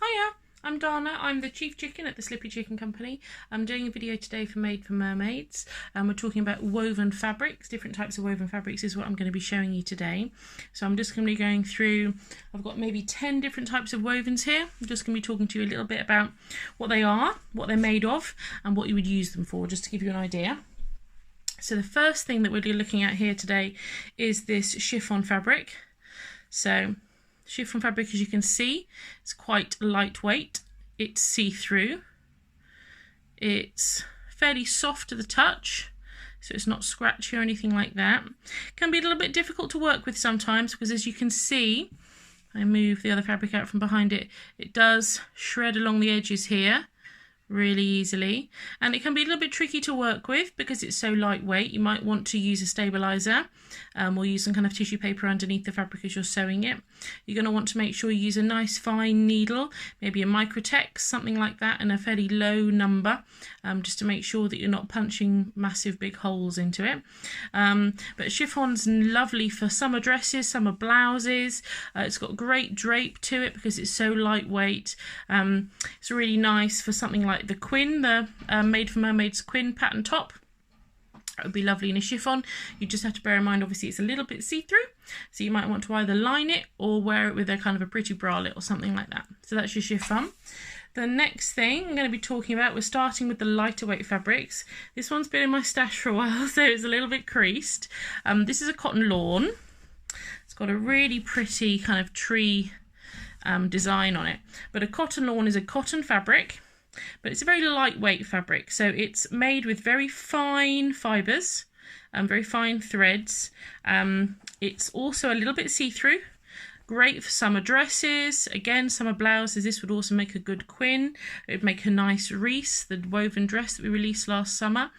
Hiya, I'm Dana. I'm the chief chicken at the Slippy Chicken Company. I'm doing a video today for Made for Mermaids. We're talking about woven fabrics. Different types of woven fabrics is what I'm going to be showing you today. So I'm just going to be going through, I've got maybe 10 different types of wovens here. I'm just going to be talking to you a little bit about what they are, what they're made of, and what you would use them for, just to give you an idea. So the first thing that we're looking at here today is this chiffon fabric. So chiffon fabric, as you can see, it's quite lightweight. It's see-through. It's fairly soft to the touch, so it's not scratchy or anything like that. It can be a little bit difficult to work with sometimes because, as you can see, I move the other fabric out from behind it, it does shred along the edges here really easily, and it can be a little bit tricky to work with because it's so lightweight. You might want to use a stabilizer or use some kind of tissue paper underneath the fabric as you're sewing it. You're going to want to make sure you use a nice fine needle, maybe a Microtex, something like that, and a fairly low number, just to make sure that you're not punching massive big holes into it. But chiffon's lovely for summer dresses, summer blouses. It's got great drape to it because it's so lightweight. It's really nice for something like the Quinn, the Made for Mermaids Quinn pattern top. It would be lovely in a chiffon. You just have to bear in mind, obviously, it's a little bit see-through, so you might want to either line it or wear it with a kind of a pretty bralette or something like that. So that's your chiffon. The next thing I'm going to be talking about, we're starting with the lighter weight fabrics. This one's been in my stash for a while, so it's a little bit creased. This is a cotton lawn. It's got a really pretty kind of tree design on it. But a cotton lawn is a cotton fabric, but it's a very lightweight fabric, so it's made with very fine fibres, very fine threads. It's also a little bit see-through, great for summer dresses, again summer blouses. This would also make a good Quinn. It would make a nice Reese, the woven dress that we released last summer.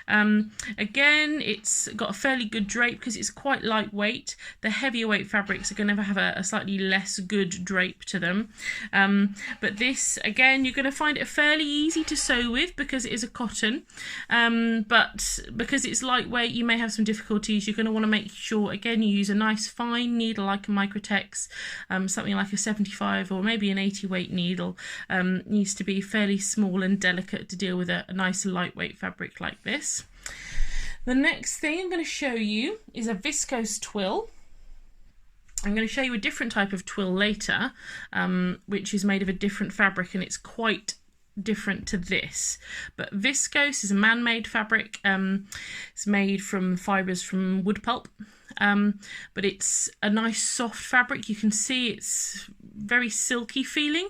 Again, it's got a fairly good drape because it's quite lightweight. The heavier weight fabrics are going to have a slightly less good drape to them. But this, again, you're going to find it fairly easy to sew with because it is a cotton. But because it's lightweight, you may have some difficulties. You're going to want to make sure, again, you use a nice fine needle like a Microtex. Something like a 75 or maybe an 80 weight needle. Needs to be fairly small and delicate to deal with a nice lightweight fabric like this. The next thing I'm going to show you is a viscose twill. I'm going to show you a different type of twill later, which is made of a different fabric, and it's quite different to this. But viscose is a man-made fabric. It's made from fibres from wood pulp. But it's a nice soft fabric. You can see it's very silky feeling.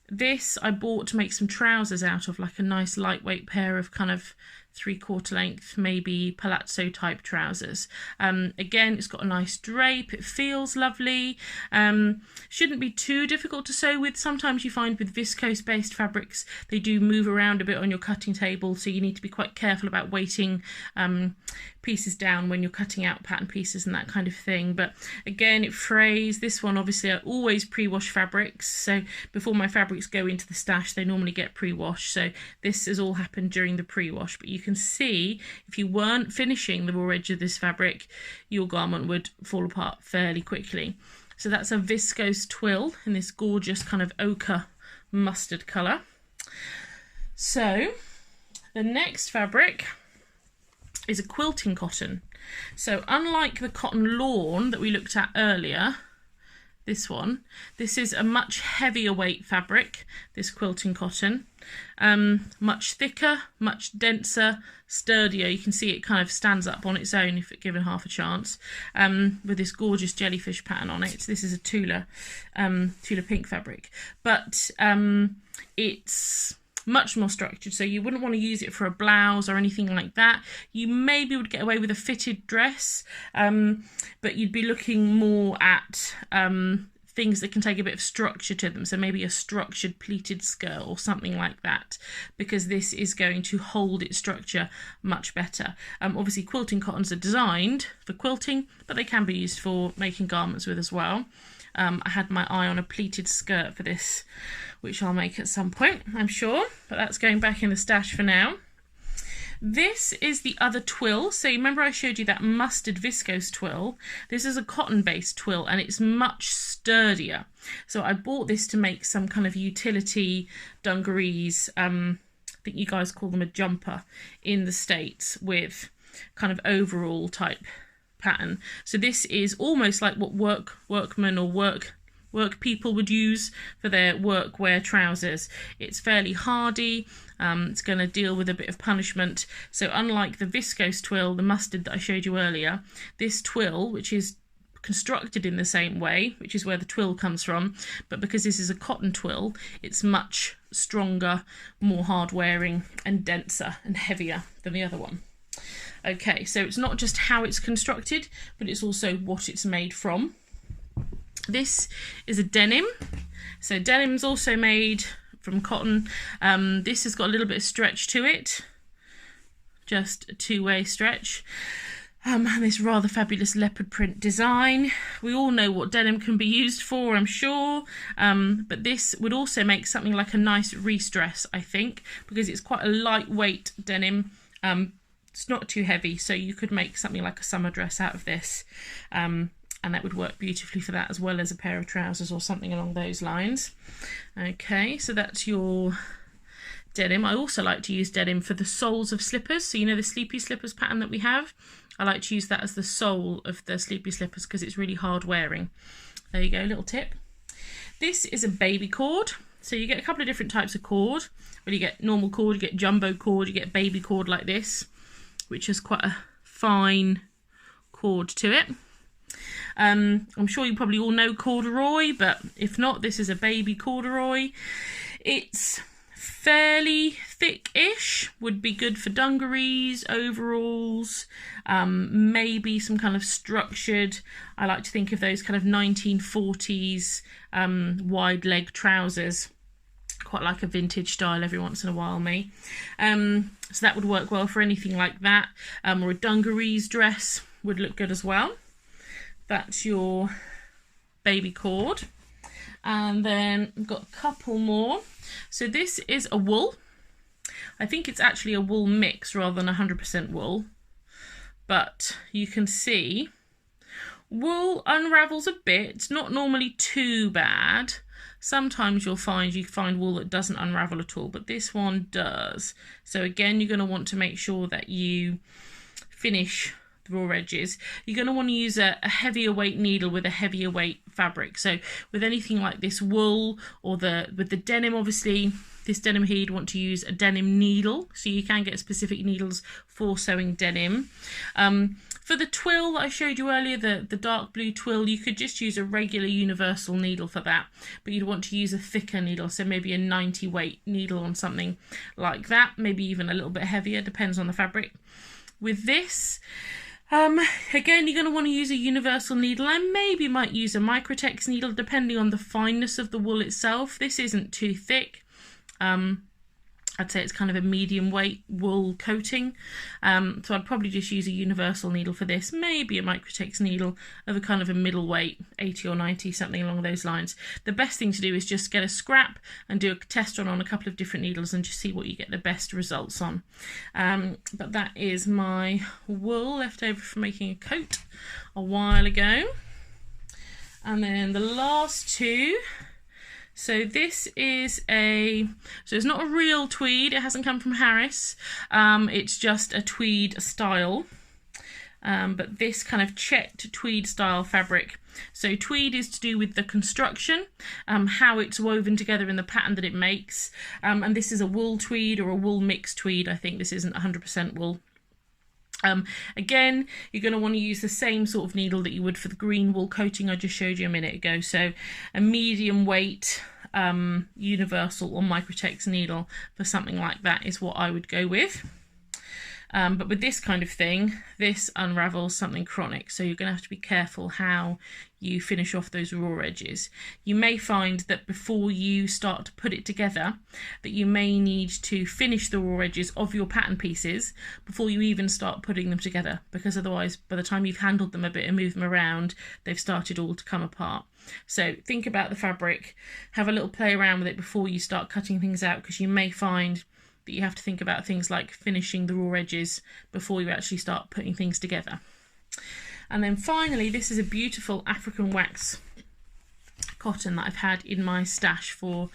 This I bought to make some trousers out of, like a nice lightweight pair of kind of 3/4 length, maybe palazzo type trousers. Again, it's got a nice drape, it feels lovely. Shouldn't be too difficult to sew with. Sometimes you find with viscose based fabrics they do move around a bit on your cutting table, so you need to be quite careful about weighting pieces down when you're cutting out pattern pieces and that kind of thing. But again, it frays. This one, obviously, I always pre-wash fabrics, so before my fabrics go into the stash they normally get pre-washed, so this has all happened during the pre-wash. But you can see if you weren't finishing the raw edge of this fabric, your garment would fall apart fairly quickly. So that's a viscose twill in this gorgeous kind of ochre mustard colour. So the next fabric is a quilting cotton. So unlike the cotton lawn that we looked at earlier, this is a much heavier weight fabric, this quilting cotton. Much thicker, much denser, sturdier. You can see it kind of stands up on its own if it given half a chance, with this gorgeous jellyfish pattern on it. This is a Tula pink fabric, but it's much more structured, so you wouldn't want to use it for a blouse or anything like that. You maybe would get away with a fitted dress, but you'd be looking more at things that can take a bit of structure to them, so maybe a structured pleated skirt or something like that, because this is going to hold its structure much better. Obviously quilting cottons are designed for quilting, but they can be used for making garments with as well. I had my eye on a pleated skirt for this, which I'll make at some point, I'm sure, but that's going back in the stash for now. This is the other twill. So remember I showed you that mustard viscose twill. This is a cotton-based twill and it's much sturdier. So I bought this to make some kind of utility dungarees. I think you guys call them a jumper in the States, with kind of overall type pattern. So this is almost like what workmen or work people would use for their workwear trousers. It's fairly hardy. It's going to deal with a bit of punishment. So unlike the viscose twill, the mustard that I showed you earlier, this twill, which is constructed in the same way, which is where the twill comes from, but because this is a cotton twill, it's much stronger, more hard wearing and denser and heavier than the other one. Okay, so it's not just how it's constructed, but it's also what it's made from. This is a denim. So denim's also made from cotton. This has got a little bit of stretch to it, just a two-way stretch. And this rather fabulous leopard print design. We all know what denim can be used for, I'm sure, but this would also make something like a nice re-stress, I think, because it's quite a lightweight denim. It's not too heavy, so you could make something like a summer dress out of this, and that would work beautifully for that, as well as a pair of trousers or something along those lines. Okay, so that's your denim. I also like to use denim for the soles of slippers. So you know the sleepy slippers pattern that we have? I like to use that as the sole of the sleepy slippers because it's really hard wearing. There you go, little tip. This is a baby cord. So you get a couple of different types of cord. Well, you get normal cord, you get jumbo cord, you get baby cord like this, which has quite a fine cord to it. I'm sure you probably all know corduroy, but if not, this is a baby corduroy. It's fairly thick-ish, would be good for dungarees, overalls, maybe some kind of structured, I like to think of those kind of 1940s wide leg trousers. Quite like a vintage style every once in a while, me. So that would work well for anything like that, or a dungarees dress would look good as well. That's your baby cord. And then we've got a couple more. So this is a wool. I think it's actually a wool mix rather than 100% wool. But you can see wool unravels a bit, not normally too bad. Sometimes you find wool that doesn't unravel at all, but this one does. So again, you're going to want to make sure that you finish the raw edges. You're going to want to use a heavier weight needle with a heavier weight fabric. So with anything like this wool, or with the denim, obviously this denim here, you'd want to use a denim needle, so you can get specific needles for sewing denim. For the twill that I showed you earlier, the dark blue twill, you could just use a regular universal needle for that, but you'd want to use a thicker needle, so maybe a 90 weight needle on something like that, maybe even a little bit heavier, depends on the fabric. With this, again, you're going to want to use a universal needle. I maybe might use a microtex needle depending on the fineness of the wool itself. This isn't too thick. I'd say it's kind of a medium weight wool coating. So I'd probably just use a universal needle for this, maybe a microtex needle of a kind of a middle weight, 80 or 90, something along those lines. The best thing to do is just get a scrap and do a test run on a couple of different needles and just see what you get the best results on. But that is my wool left over from making a coat a while ago. And then the last two. So this is so it's not a real tweed, it hasn't come from Harris, it's just a tweed style, but this kind of checked tweed style fabric. So tweed is to do with the construction, how it's woven together in the pattern that it makes, and this is a wool tweed or a wool mixed tweed. I think this isn't 100% wool. Again, you're going to want to use the same sort of needle that you would for the green wool coating I just showed you a minute ago. So a medium weight universal or microtex needle for something like that is what I would go with. But with this kind of thing, this unravels something chronic, so you're going to have to be careful how you finish off those raw edges. You may find that before you start to put it together, that you may need to finish the raw edges of your pattern pieces before you even start putting them together, because otherwise by the time you've handled them a bit and moved them around, they've started all to come apart. So think about the fabric, have a little play around with it before you start cutting things out, because you may find that you have to think about things like finishing the raw edges before you actually start putting things together. And then finally, this is a beautiful African wax cotton that I've had in my stash for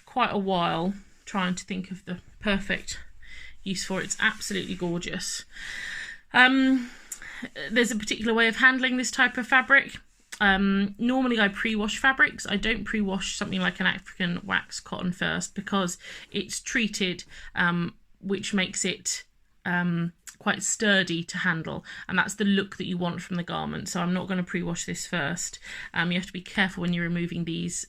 quite a while, trying to think of the perfect use for it. It's absolutely gorgeous. There's a particular way of handling this type of fabric. Normally I pre-wash fabrics. I don't pre-wash something like an African wax cotton first because it's treated, which makes it quite sturdy to handle, and that's the look that you want from the garment. So I'm not going to pre-wash this first. You have to be careful when you're removing these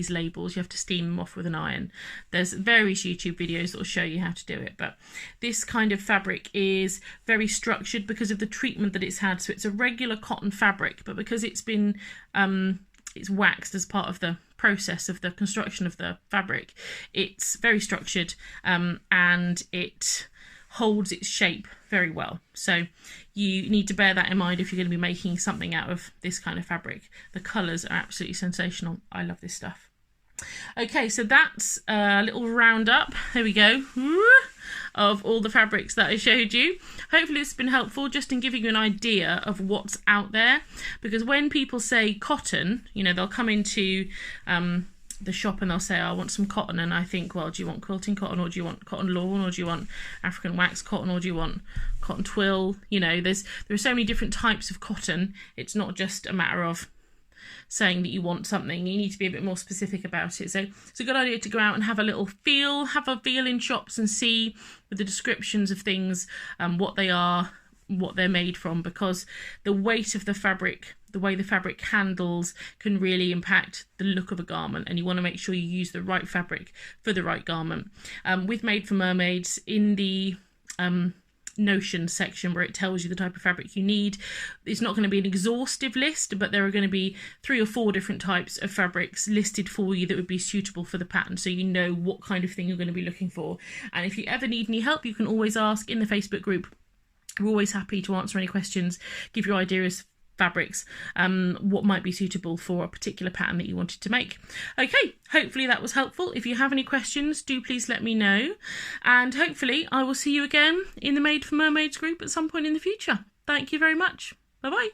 labels. You have to steam them off with an iron. There's various YouTube videos that will show you how to do it, but this kind of fabric is very structured because of the treatment that it's had. So it's a regular cotton fabric, but because it's been it's waxed as part of the process of the construction of the fabric, it's very structured, and it holds its shape very well. So you need to bear that in mind if you're going to be making something out of this kind of fabric. The colours are absolutely sensational. I love this stuff. Okay, so that's a little roundup, there we go, of all the fabrics that I showed you. Hopefully it's been helpful just in giving you an idea of what's out there, because when people say cotton, you know, they'll come into the shop and they'll say, oh, I want some cotton, and I think, well, do you want quilting cotton, or do you want cotton lawn, or do you want African wax cotton, or do you want cotton twill? You know, there are so many different types of cotton. It's not just a matter of saying that you want something. You need to be a bit more specific about it. So it's a good idea to go out and have a feel in shops and see with the descriptions of things what they are, what they're made from, because the weight of the fabric, the way the fabric handles, can really impact the look of a garment, and you want to make sure you use the right fabric for the right garment. With Made for Mermaids, in the notion section where it tells you the type of fabric you need, it's not going to be an exhaustive list, but there are going to be 3 or 4 different types of fabrics listed for you that would be suitable for the pattern, so you know what kind of thing you're going to be looking for. And if you ever need any help, you can always ask in the Facebook group. We're always happy to answer any questions, give you ideas, fabrics, what might be suitable for a particular pattern that you wanted to make. Okay, hopefully that was helpful. If you have any questions, do please let me know, and hopefully I will see you again in the Made for Mermaids group at some point in the future. Thank you very much. Bye bye.